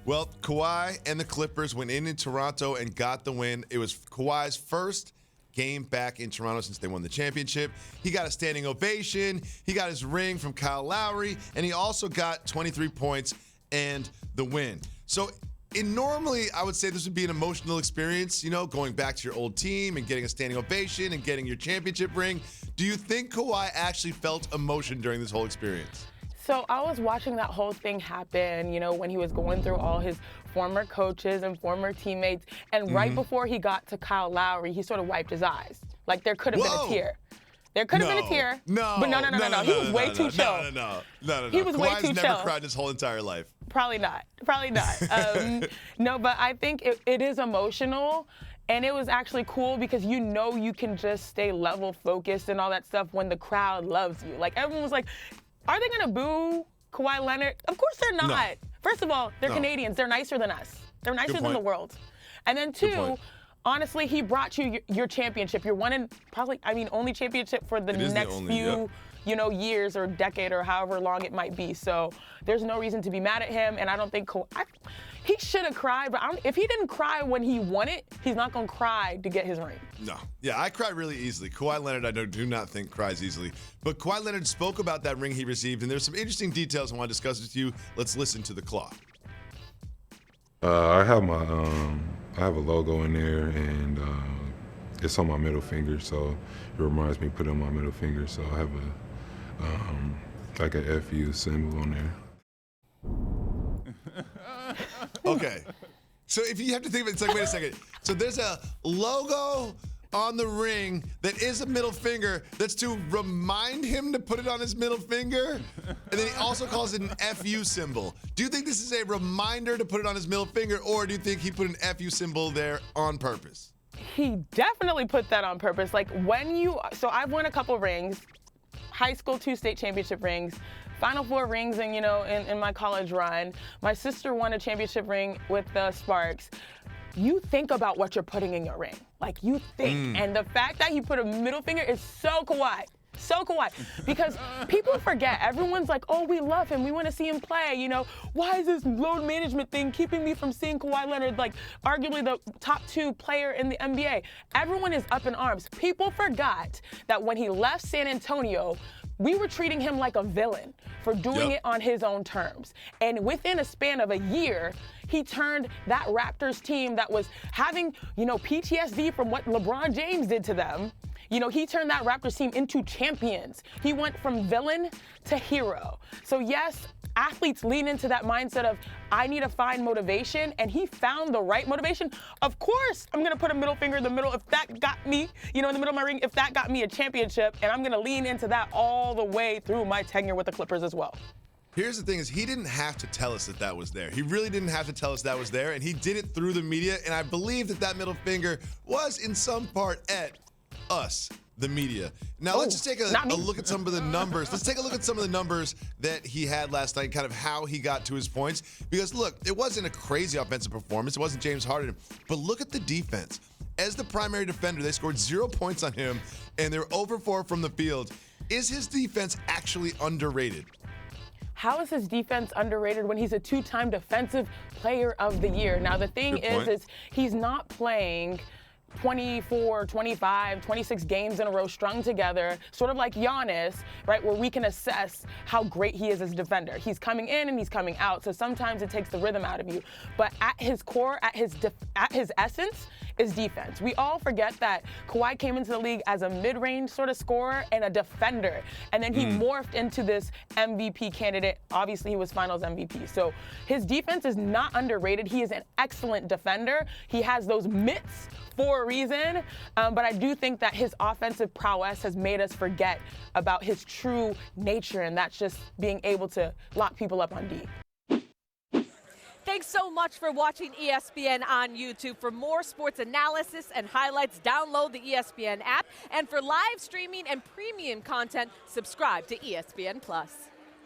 Well, Kawhi and the Clippers went in Toronto and got the win. It was Kawhi's first game back in Toronto since they won the championship. He got a standing ovation. He got his ring from Kyle Lowry, and he also got 23 points and the win. So normally, I would say this would be an emotional experience, going back to your old team and getting a standing ovation and getting your championship ring. Do you think Kawhi actually felt emotion during this whole experience? So I was watching that whole thing happen, when he was going through all his former coaches and former teammates. And right before he got to Kyle Lowry, he sort of wiped his eyes. Like there could have been a tear. There could have been a tear. No. But no. He was way too chill. No. He was way too chill. Kawhi's never cried his whole entire life. Probably not. No, but I think it is emotional. And it was actually cool because you can just stay level focused and all that stuff when the crowd loves you. Like everyone was like, are they going to boo Kawhi Leonard? Of course they're not. No. First of all, they're Canadians. They're nicer than us. They're nicer than the world. And then two, honestly, he brought you your championship. Your one and probably, only championship for the next few, years or decade or however long it might be. So there's no reason to be mad at him. And I don't think he should have cried. But if he didn't cry when he won it, he's not going to cry to get his ring. No. Yeah, I cry really easily. Kawhi Leonard, I do not think cries easily. But Kawhi Leonard spoke about that ring he received, and there's some interesting details I want to discuss with you. Let's listen to the claw. I have a logo in there, and it's on my middle finger, so it reminds me to put it on my middle finger. So I have like a FU symbol on there. Okay. So if you have to think of it, it's like, wait a second. So there's a logo on the ring that is a middle finger that's to remind him to put it on his middle finger, and then he also calls it an FU symbol. Do you think this is a reminder to put it on his middle finger, or do you think he put an FU symbol there on purpose? He definitely put that on purpose. Like so I've won a couple rings, high school 2 state championship rings, Final Four rings, and in my college run. My sister won a championship ring with the Sparks. You think about what you're putting in your ring. Like you think. And the fact that he put a middle finger is so Kawhi. So Kawhi. Because people forget. Everyone's like, oh, we love him. We want to see him play. Why is this load management thing keeping me from seeing Kawhi Leonard, like arguably the top 2 player in the NBA? Everyone is up in arms. People forgot that when he left San Antonio, we were treating him like a villain for doing it on his own terms. And within a span of a year, he turned that Raptors team that was having, PTSD from what LeBron James did to them. He turned that Raptors team into champions. He went from villain to hero. So yes, athletes lean into that mindset of, I need to find motivation, and he found the right motivation. Of course, I'm gonna put a middle finger in the middle if that got me, in the middle of my ring, if that got me a championship, and I'm gonna lean into that all the way through my tenure with the Clippers as well. Here's the thing is he didn't have to tell us that was there. He really didn't have to tell us that was there, and he did it through the media, and I believe that middle finger was in some part at us, the media. Now let's just take a look at some of the numbers. Let's take a look at some of the numbers that he had last night, kind of how he got to his points. Because look, it wasn't a crazy offensive performance. It wasn't James Harden. But look at the defense. As the primary defender, they scored 0 points on him, and they're over 4 from the field. Is his defense actually underrated? How is his defense underrated when he's a 2-time defensive player of the year? Now, the thing is he's not playing 24, 25, 26 games in a row strung together, sort of like Giannis, right, where we can assess how great he is as a defender. He's coming in and he's coming out, so sometimes it takes the rhythm out of you. But at his core, at his essence, is defense. We all forget that Kawhi came into the league as a mid-range sort of scorer and a defender, and then he morphed into this MVP candidate. Obviously, he was Finals MVP. So his defense is not underrated. He is an excellent defender. He has those mitts for a reason, but I do think that his offensive prowess has made us forget about his true nature, and that's just being able to lock people up on D. Thanks so much for watching ESPN on YouTube. For more sports analysis and highlights, download the ESPN app. And for live streaming and premium content, subscribe to ESPN+.